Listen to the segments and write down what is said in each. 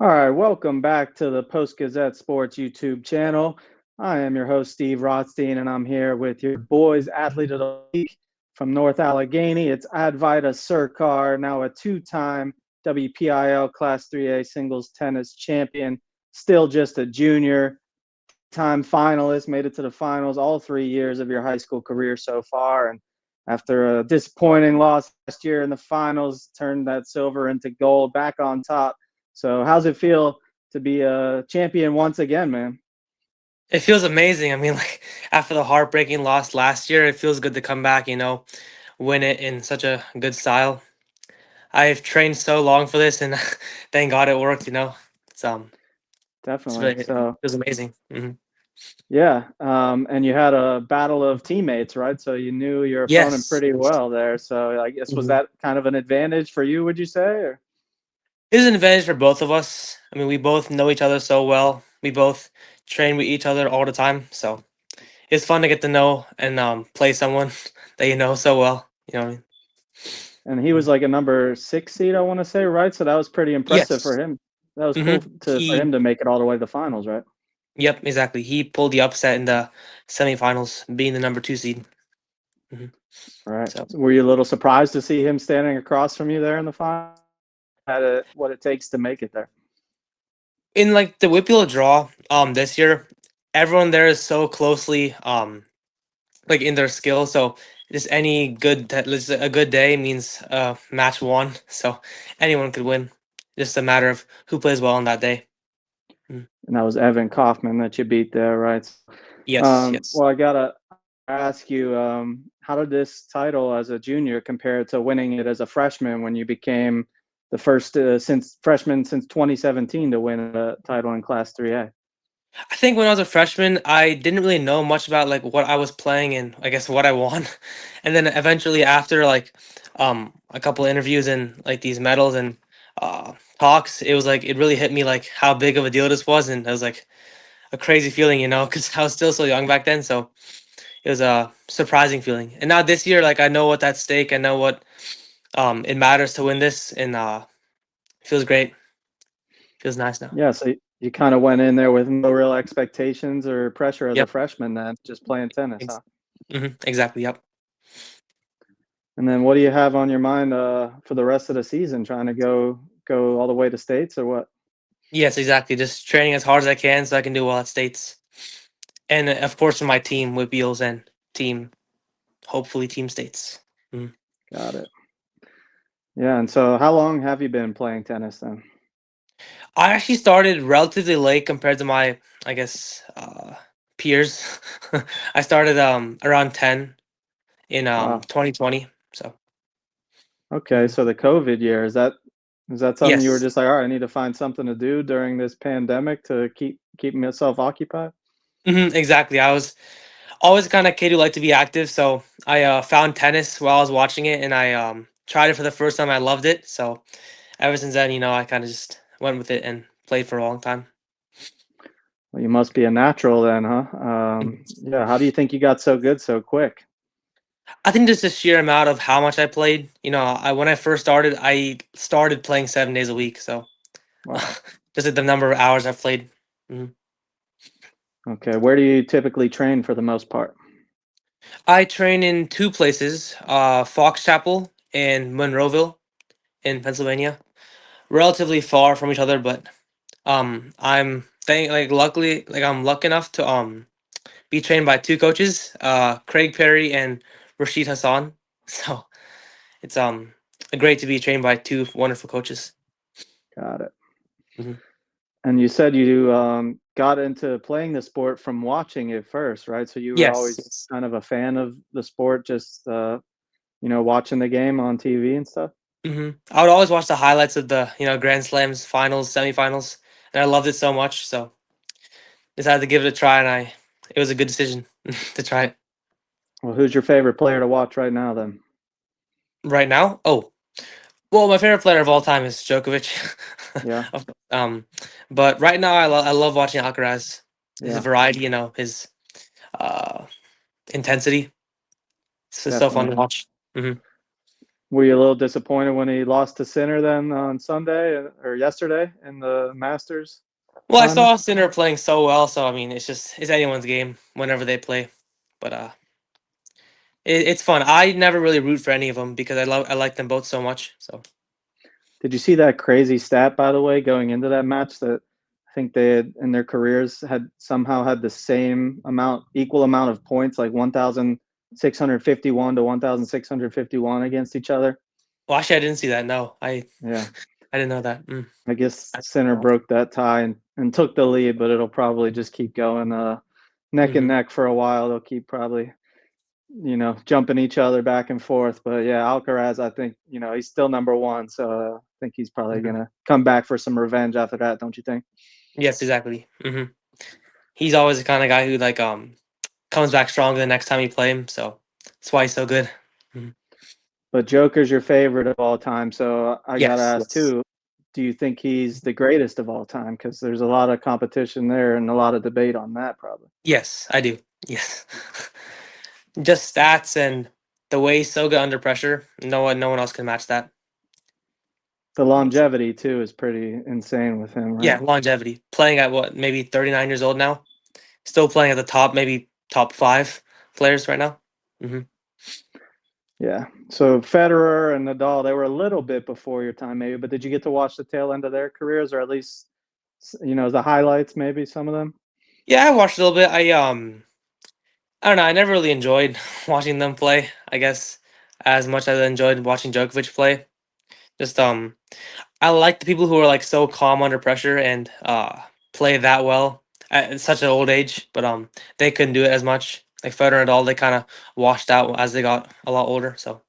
All right, welcome back to the Post-Gazette Sports YouTube channel. I am your host, Steve Rotstein, and I'm here with your boys athlete of the week from North Allegheny. It's Advaita Sircar, now a two-time WPIAL Class 3A singles tennis champion, still just a junior, time finalist, made it to the finals all 3 years of your high school career so far. And after a disappointing loss last year in the finals, turned that silver into gold, back on top. So how's it feel to be a champion once again, man? It feels amazing. I mean, like after the heartbreaking loss last year, it feels good to come back, win it in such a good style. I've trained so long for this and thank God it worked. It's Definitely. it So feels amazing. yeah, and you had a battle of teammates, right? So you knew your opponent Yes. pretty well there. So I guess was Mhm. that kind of an advantage for you? Would you say? Or? It was an advantage for both of us. I mean, we both know each other so well. We both train with each other all the time. So it's fun to get to know and play someone that you know so well. You know what I mean? And he was Mhm. like a number 6 seed, I want to say, right? So that was pretty impressive for Yes. him. That was hmm cool for He him to make it all the way to the finals, right? Yep, exactly. He pulled the upset in the semifinals, being the number two seed. hmm Right. So So were you a little surprised to see him standing across from you there in the final? Had it, what it takes to make it there. in like the WPIAL draw, this year, everyone there is so closely, like in their skill. So just any a good day means match won. So anyone could win. Just a matter of who plays well on that day. Mm. And that was Evan Kaufman that you beat there, right? Yes, yes. Well, I gotta ask you, how did this title as a junior compare to winning it as a freshman when you became the first since freshman since 2017 to win a title in Class 3A? I think when I was a freshman, I didn't really know much about like what I was playing and I guess what I won. And then eventually after like a couple of interviews and like these medals and talks, it was like it really hit me like how big of a deal this was, and it was like a crazy feeling, cuz I was still so young back then, so it was a surprising feeling. And now this year like I know what's at stake, I know what it matters to win this, and it feels great. Feels nice now. Yeah, so you kind of went in there with no real expectations or pressure as a Yep. freshman then, just playing tennis, huh? Ex- exactly. Yep. And then what do you have on your mind for the rest of the season? Trying to go all the way to states or what? Yes, exactly. Just training as hard as I can so I can do well at states. And of course, for my team with Beals and team, hopefully, team states. Mm. Got it. Yeah, and so how long have you been playing tennis then? I actually started relatively late compared to my, I guess, peers. I started around 10 in Wow. 2020. So, Okay, mhm. so the COVID year, is that something you were Yes. just like, all right, I need to find something to do during this pandemic to keep myself occupied? Exactly. I was always the kind of kid who liked to be active. So I found tennis while I was watching it, and I tried it for the first time. I loved it. So ever since then, I kind of just went with it and played for a long time. Well, you must be a natural then, huh? Mhm. Yeah, how do you think you got so good so quick? I think just the sheer amount of how much I played. I when I first started, I started playing 7 days a week. So Wow. just at the number of hours I've played. Mhm. Okay, where do you typically train for the most part? I train in two places: Fox Chapel and Monroeville in Pennsylvania. Relatively far from each other, but luckily, like I'm lucky enough to be trained by two coaches, Craig Perry and Rashid Hassan. So it's great to be trained by two wonderful coaches. Got it. Mhm. And you said you got into playing the sport from watching it first, right? So you were Yes, always yes. kind of a fan of the sport, just watching the game on TV and stuff. I would always watch the highlights of the Grand Slams, finals, semifinals, and I loved it so much. So decided to give it a try, and it was a good decision to try it. Well, who's your favorite player to watch right now then? Right now, oh, well, my favorite player of all time is Djokovic. Yeah, Of course. But right now, I love watching Alcaraz. His yeah, variety, his uh, intensity. It's just so fun definitely. to watch. hmm Were you a little disappointed when he lost to Sinner then on Sunday or yesterday in the Masters Well, I finals? saw Sinner playing so well, so I mean, it's anyone's game whenever they play. But it's fun. I never really root for any of them because I like them both so much. So Did you see that crazy stat, by the way, going into that match that I think they had in their careers had somehow had the same amount, equal amount of points, like 1,651 to 1,651 against each other? well, actually, I didn't see that. No, Yeah. I didn't know that. I guess Sinner broke that tie and took the lead, but it'll probably just keep going neck and Mm-hmm. neck for a while. They'll keep probably jumping each other back and forth. But yeah, Alcaraz, I think, he's still number one. So I think he's probably Hmm. going to come back for some revenge after that, don't you think? Yes, exactly. He's always the kind of guy who comes back stronger the next time you play him. So that's why he's so good. Mhm. But Joker's your favorite of all time. So I got to Yes, ask yes, too, do you think he's the greatest of all time? Because there's a lot of competition there and a lot of debate on that, probably. yes, I do. Yes, just stats and the way he's so good under pressure. No one else can match that. The Yes. longevity too is pretty insane with him, Yeah, right? longevity. Playing at what, maybe 39 years old now. Still playing at the top, maybe top five players right now. Hmm. Yeah. So Federer and Nadal, they were a little bit before your time, maybe, but did you get to watch the tail end of their careers, or at least, the highlights, maybe some of them? Yeah, I watched a little bit. I don't know. I never really enjoyed watching them play. I guess as much as I enjoyed watching Djokovic play. Just I like the people who are like so calm under pressure and play that well at such an old age. But they couldn't do it as much. Like Federer and all, they kind of washed out as they got a lot older. So.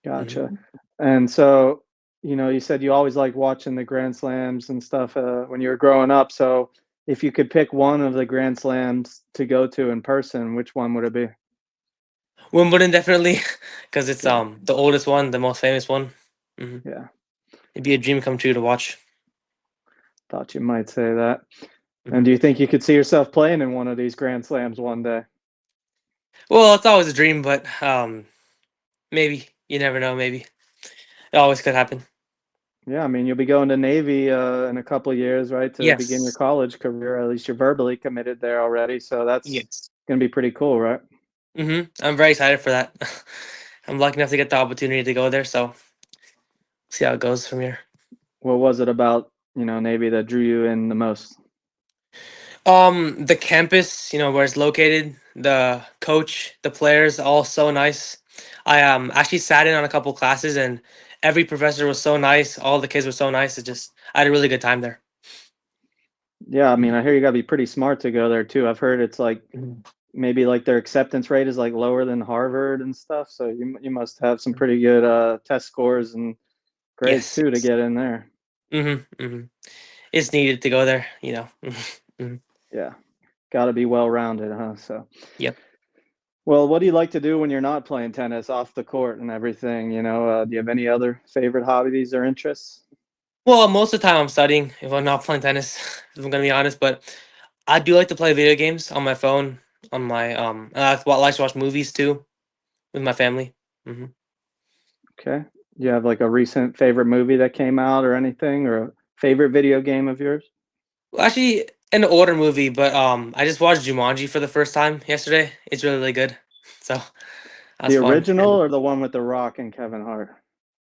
Gotcha. Mhm. And so, you said you always like watching the Grand Slams and stuff when you were growing up. So, if you could pick one of the Grand Slams to go to in person, which one would it be? Wimbledon definitely, because it's Yeah, the oldest one, the most famous one. Hmm. yeah. It'd be a dream come true to watch. Thought you might say that. And Hmm. do you think you could see yourself playing in one of these Grand Slams one day? Well, it's always a dream, but maybe you never know. Maybe it always could happen. Yeah, I mean, you'll be going to Navy in a couple of years, right, to begin your Yes. college career. At least you're verbally committed there already, so that's Yes. going to be pretty cool, right? I'm very excited for that. I'm lucky enough to get the opportunity to go there, so see how it goes from here. What was it about, Navy that drew you in the most? The campus, where it's located, the coach, the players, all so nice. I actually sat in on a couple classes, and every professor was so nice. All the kids were so nice. I had a really good time there. Yeah, I mean, Mhm. I hear you got to be pretty smart to go there too. I've heard it's like Mhm. maybe like their acceptance rate is like lower than Harvard and stuff. So you must have some Mhm. pretty good test scores and grades Yes, too to yes. get in there. It's needed to go there. Mhm. Yeah, got to be well rounded, huh? So. Yep. Well, what do you like to do when you're not playing tennis off the court and everything? Do you have any other favorite hobbies or interests? Well, most of the time I'm studying if I'm not playing tennis, if I'm gonna be honest. But I do like to play video games on my phone, on my I like to watch movies too with my family. Hmm. Okay. Do you have like a recent favorite movie that came out or anything, or a favorite video game of yours? Well, actually, an older movie, but I just watched Jumanji for the first time yesterday. It's really, really good. So that's The fun. original And or the one with The Rock and Kevin Hart?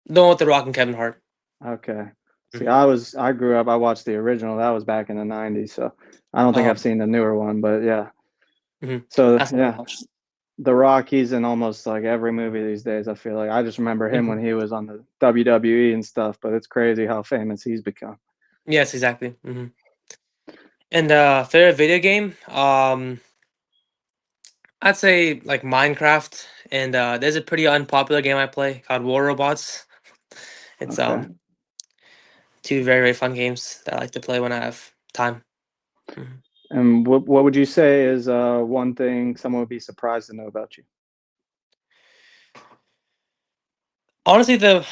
the one with the Rock and Kevin Hart. Okay. See, Hmm. I grew up, I watched the original. That was back in the 90s, so I don't think I've seen the newer one, but yeah. Hmm. So, That's what I yeah, watched. The Rock, he's in almost like every movie these days, I feel like. I just remember him Hmm. when he was on the WWE and stuff, but it's crazy how famous he's become. Yes, exactly. And favorite video game? I'd say like Minecraft, and there's a pretty unpopular game I play called War Robots. It's Okay. two very, very fun games that I like to play when I have time. Mhm. And what would you say is one thing someone would be surprised to know about you? Honestly, the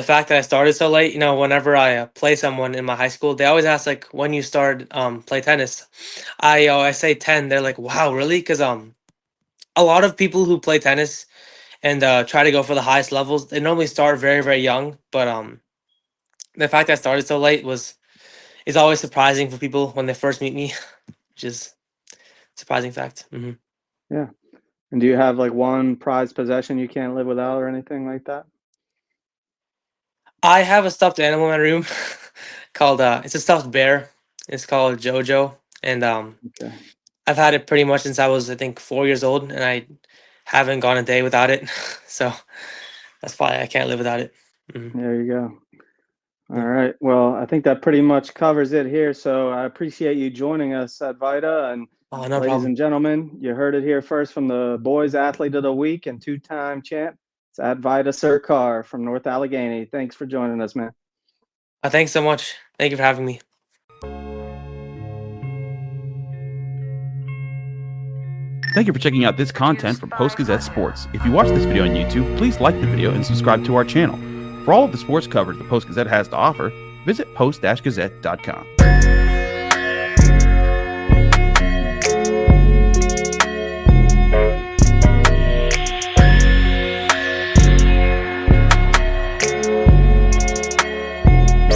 fact that I started so late, whenever I play someone in my high school, they always ask like when you start play tennis. I say 10. They're like, wow, really? Because a lot of people who play tennis and try to go for the highest levels. They normally start very, very young, but the fact that I started so late is always surprising for people when they first meet me, which is a surprising fact. Yeah. And do you have like one prized possession you can't live without or anything like that? I have a stuffed animal in my room called it's a stuffed bear. It's called Jojo, and Okay. I've had it pretty much since I was, I think, 4 years old, and I haven't gone a day without it. So that's why I can't live without it. There you go. All Yeah. right. Well, I think that pretty much covers it here. So I appreciate you joining us, Advaita. And Oh, no ladies problem. and gentlemen, you heard it here first from the Boys Athlete of the Week and two-time champ. It's Advaita Sircar from North Allegheny. Thanks for joining us, man. Thanks so much. Thank you for having me. Thank you for checking out this content from Post-Gazette Sports. If you watch this video on YouTube, please like the video and subscribe to our channel. For all of the sports coverage the Post-Gazette has to offer, visit post-gazette.com.